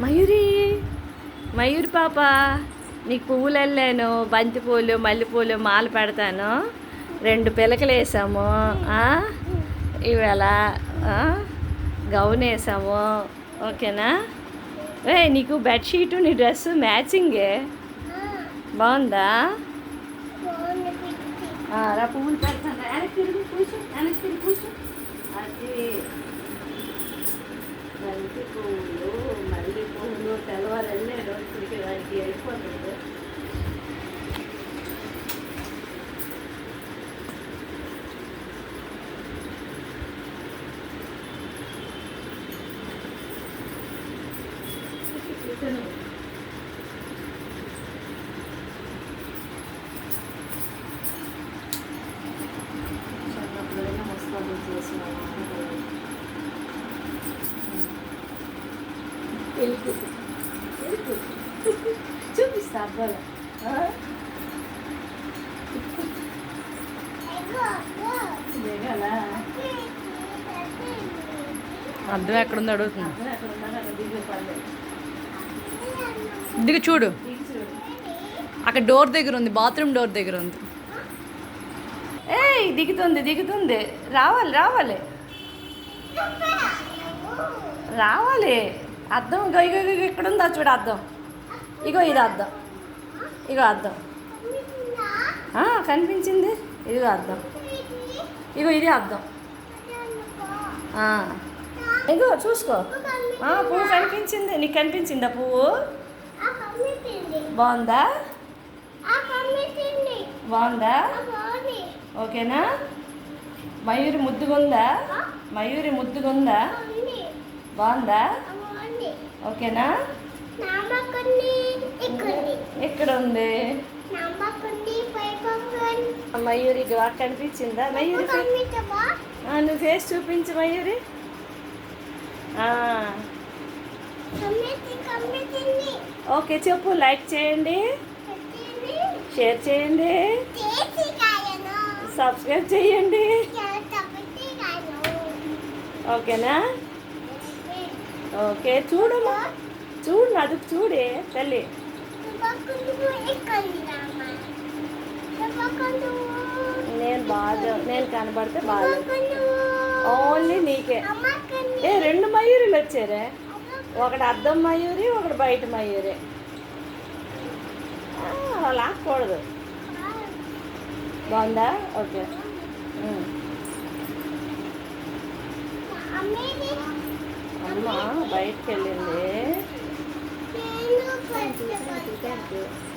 మయూరి మయూరి పాప నీకు పువ్వులు వెళ్ళాను, బంతిపూలు మల్లెపూలు మాల పెడతాను. 2 పిలకలు వేసాము, ఇవాళ గౌన్ వేసాము. ఓకేనా? నీకు బెడ్షీటు నీ డ్రెస్ మ్యాచింగే బాగుందా? రా పువ్వులు పెడతాను. వెనక్కి తిరిగి కూర్చో, వెనక్కి తిరిగి కూర్చో. అది బంతి పువ్వులు మల్లె పువ్వులు తెల్లవారు వెళ్ళాడు, ఇప్పటికి దానికి అయిపోతుంది. చూపిస్తా అబ్బాయి. అర్థం ఎక్కడుంది అడుగుతుంది. దిగు చూడు, అక్కడ డోర్ దగ్గర ఉంది, బాత్రూమ్ డోర్ దగ్గర ఉంది. దిగుతుంది దిగుతుంది. రావాలి రావాలి రావాలి. అద్దం ఇగో ఇగో ఇగో ఇక్కడ ఉందా చూడు అద్దం. ఇగో ఇది అద్దం, ఇగో అద్దం కనిపించింది. ఇదిగో అద్దం, ఇగో ఇది అద్దం. ఇగో చూసుకో, పువ్వు కనిపించింది. నీకు కనిపించిందా పువ్వు? బాగుందా? బాగుందా? ఓకేనా? మయూరి ముద్దుగుందా? మయూరి ముద్దుగుందా? బాగుందా? ఓకేనా? ఎక్కడ ఉంది మయూరికి? వాక్ కనిపించిందా మయూరి? నువ్వు ఫేస్ చూపించు మయూరి. ఓకే చెప్పు. లైక్ చేయండి, షేర్ చేయండి, సబ్స్క్రైబ్ చేయండి. ఓకేనా? ఓకే చూడమ్మా, చూడు అది చూడే తల్లి. నేను కనబడితే బాగా ఓన్లీ నీకే. 2 మయూరిలు వచ్చారే, ఒకటి అద్దం మయూరి, ఒకటి బయట మయూరి. లాక్కూడదు. బాగుందా? ఓకే. అమ్మ బయటకు వెళ్ళింది.